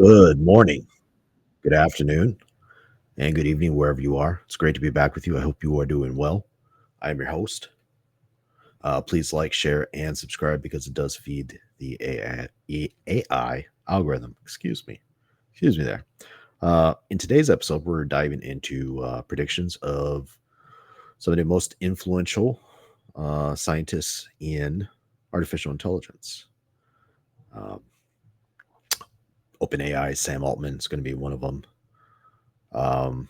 Good morning, good afternoon, and good evening, wherever you are. It's great to be back with you. I hope you are doing well. I'm your host. Please like, share, and subscribe because it does feed the AI algorithm. Excuse me there. In today's episode, we're diving into predictions of some of the most influential scientists in artificial intelligence. Um, OpenAI, Sam Altman is going to be one of them. Um,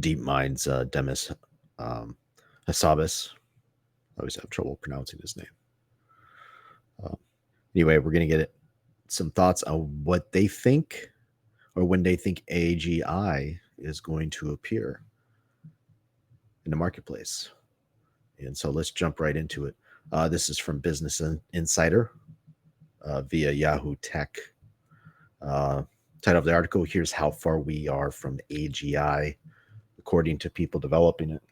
DeepMind's Demis um, Hassabis. I always have trouble pronouncing his name. Uh, anyway, we're going to get some thoughts on what they think or when they think AGI is going to appear in the marketplace. And so let's jump right into it. This is from Business Insider via Yahoo Tech. Title of the article: Here's how far we are from AGI, according to people developing it.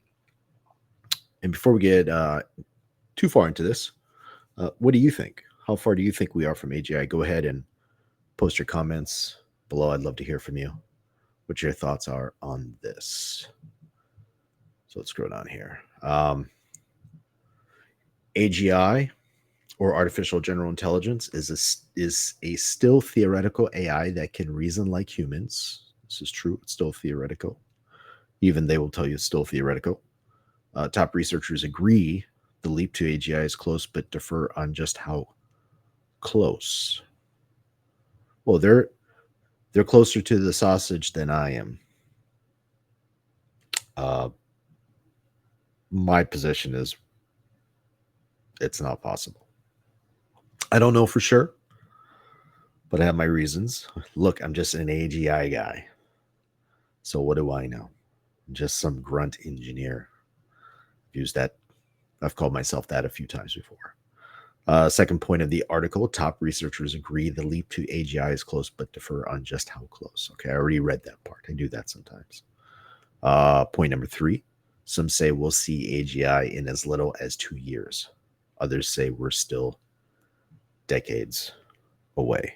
And before we get too far into this, what do you think? How far do you think we are from AGI? Go ahead and post your comments below. I'd love to hear from you what your thoughts are on this. So let's scroll down here. AGI, or artificial general intelligence, is a still theoretical AI that can reason like humans. This is true. It's still theoretical. Even they will tell you it's still theoretical. Top researchers agree the leap to AGI is close, but differ on just how close. Well, they're closer to the sausage than I am. My position is it's not possible. I don't know for sure, but I have my reasons. Look, I'm just an AGI guy. So what do I know? I'm just some grunt engineer. I've called myself that a few times before. Second point of the article: top researchers agree the leap to AGI is close, but differ on just how close. Okay, I already read that part. I do that sometimes. Point number 3: some say we'll see AGI in as little as 2 years. Others say we're still decades away.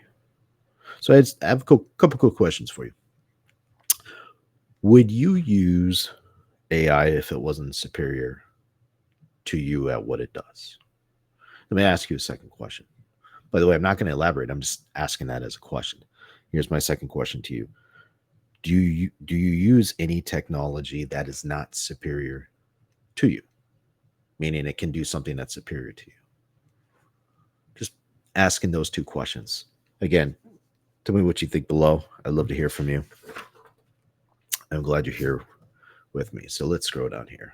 So I have a couple quick questions for you. Would you use AI if it wasn't superior to you at what it does? Let me ask you a second question. By the way, I'm not going to elaborate. I'm just asking that as a question. Here's my second question to you. Do you use any technology that is not superior to you? Meaning it can do something that's superior to you. Just asking those two questions. Again, tell me what you think below. I'd love to hear from you. I'm glad you're here with me. So let's scroll down here.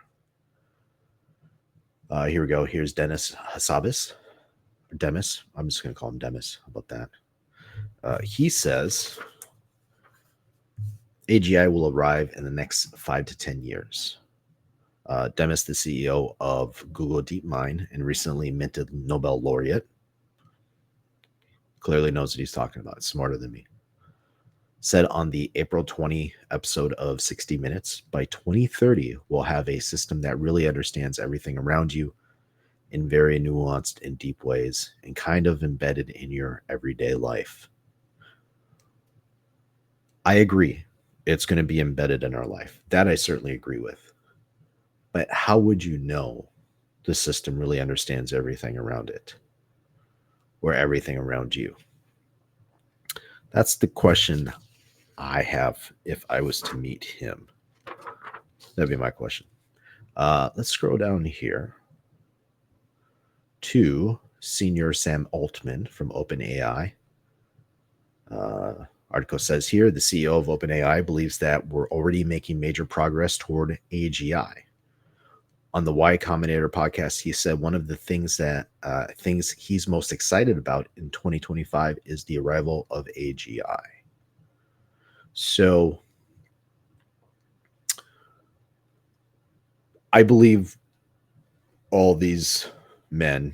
Here we go. Here's Demis Hassabis. Demis. I'm just going to call him Demis. How about that? He says AGI will arrive in the next 5 to 10 years. Demis, the CEO of Google DeepMind and recently minted Nobel laureate, clearly knows what he's talking about. Smarter than me. Said on the April 20 episode of 60 Minutes, by 2030, we'll have a system that really understands everything around you in very nuanced and deep ways and kind of embedded in your everyday life. I agree. It's going to be embedded in our life. That I certainly agree with. But how would you know the system really understands everything around it or everything around you? That's the question I have if I was to meet him. That'd be my question. Let's scroll down here to Senior Sam Altman from OpenAI. Article says here, the CEO of OpenAI believes that we're already making major progress toward AGI. On the Y Combinator podcast, he said one of the things he's most excited about in 2025 is the arrival of AGI. So I believe all these men,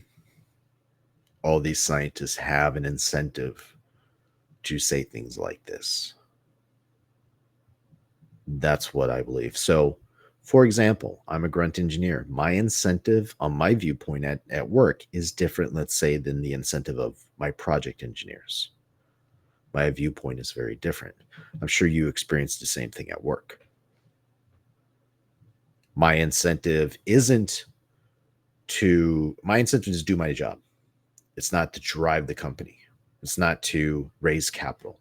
all these scientists have an incentive to say things like this. That's what I believe. So, for example, I'm a grunt engineer. My incentive on my viewpoint at work is different, let's say, than the incentive of my project engineers. My viewpoint is very different. I'm sure you experienced the same thing at work. My incentive is to do my job. It's not to drive the company. It's not to raise capital.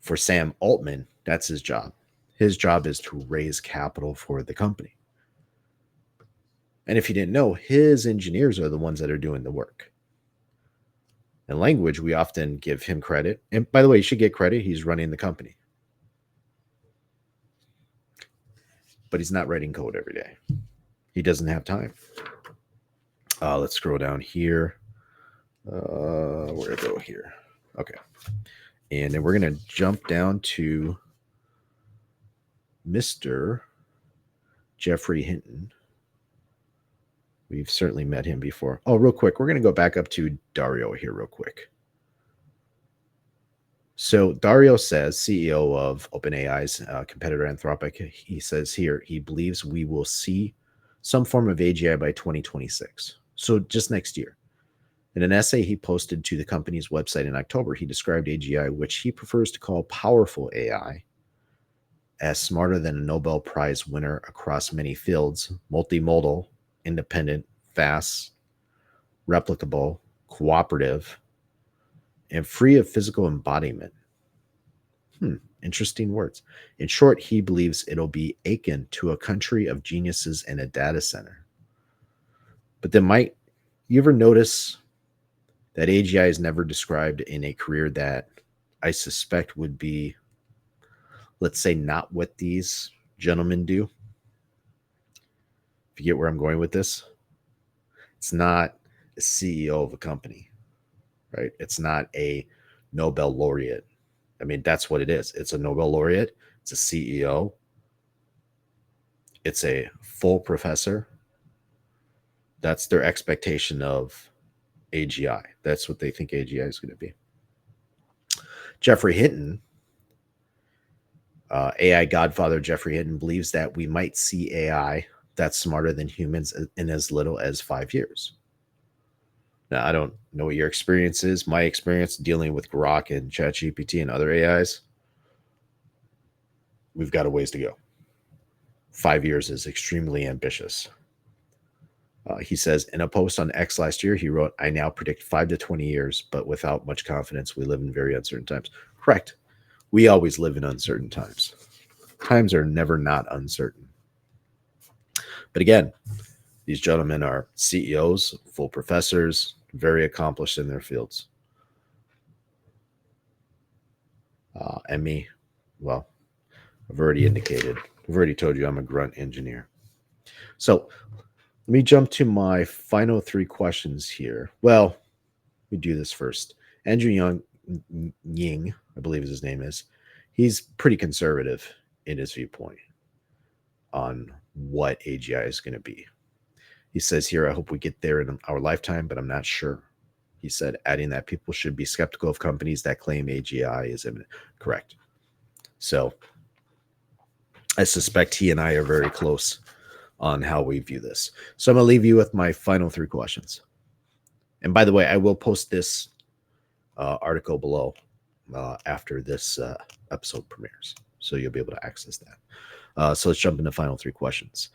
For Sam Altman, that's his job. His job is to raise capital for the company. And if you didn't know, his engineers are the ones that are doing the work. In language, we often give him credit. And by the way, you should get credit. He's running the company. But he's not writing code every day. He doesn't have time. Let's scroll down here. Where to go here? Okay. And then we're going to jump down to Mr. Geoffrey Hinton. We've certainly met him before. Oh, real quick, we're going to go back up to Dario here real quick. So Dario says, CEO of OpenAI's competitor Anthropic, he says here, he believes we will see some form of AGI by 2026. So just next year. In an essay he posted to the company's website in October, he described AGI, which he prefers to call powerful AI, as smarter than a Nobel Prize winner across many fields, multimodal, independent, fast, replicable, cooperative, and free of physical embodiment. Interesting words. In short, he believes it'll be akin to a country of geniuses and a data center. But then might you ever notice that AGI is never described in a career that I suspect would be, let's say, not what these gentlemen do? If you get where I'm going with this, it's not a CEO of a company, right? It's not a Nobel laureate. I mean, that's what it is. It's a Nobel laureate. It's a CEO. It's a full professor. That's their expectation of AGI. That's what they think AGI is going to be. Geoffrey Hinton, AI godfather Geoffrey Hinton, believes that we might see AI that's smarter than humans in as little as 5 years. Now, I don't know what your experience is. My experience dealing with Grok and ChatGPT and other AIs, we've got a ways to go. 5 years is extremely ambitious. He says in a post on X last year, he wrote, I now predict 5 to 20 years, but without much confidence. We live in very uncertain times. Correct. We always live in uncertain times. Times are never not uncertain. But again, these gentlemen are CEOs, full professors, very accomplished in their fields. And me, well, I've already indicated, I've already told you I'm a grunt engineer. So let me jump to my final 3 questions here. Well, let me do this first. Andrew Ying, I believe his name is, he's pretty conservative in his viewpoint on what AGI is going to be. He says here, I hope we get there in our lifetime, but I'm not sure. He said, adding that people should be skeptical of companies that claim AGI is imminent. Correct. So I suspect he and I are very close on how we view this. So I'm going to leave you with my final 3 questions. And by the way, I will post this article below after this episode premieres. So you'll be able to access that. So let's jump into final 3 questions.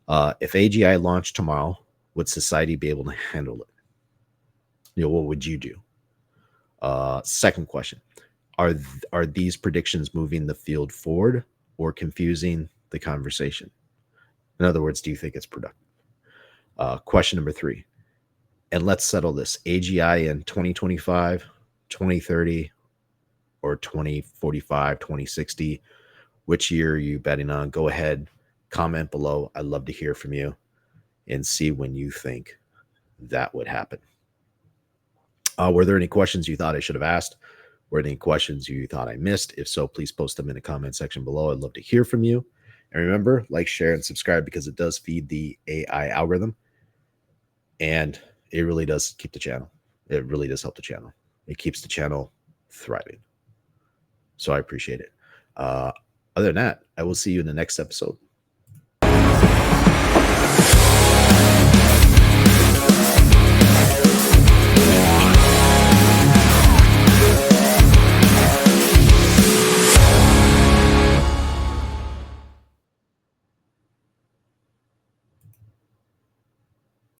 If AGI launched tomorrow, would society be able to handle it? What would you do? Second question, are these predictions moving the field forward or confusing the conversation? In other words, do you think it's productive? Question number 3, and let's settle this. AGI in 2025, 2030, or 2045, 2060, which year are you betting on? Go ahead, comment below. I'd love to hear from you and see when you think that would happen. Were there any questions you thought I should have asked? Were there any questions you thought I missed? If so, please post them in the comment section below. I'd love to hear from you. And remember, like, share, and subscribe, because it does feed the AI algorithm. And it really does keep the channel. It really does help the channel. It keeps the channel thriving. So I appreciate it. Other than that, I will see you in the next episode.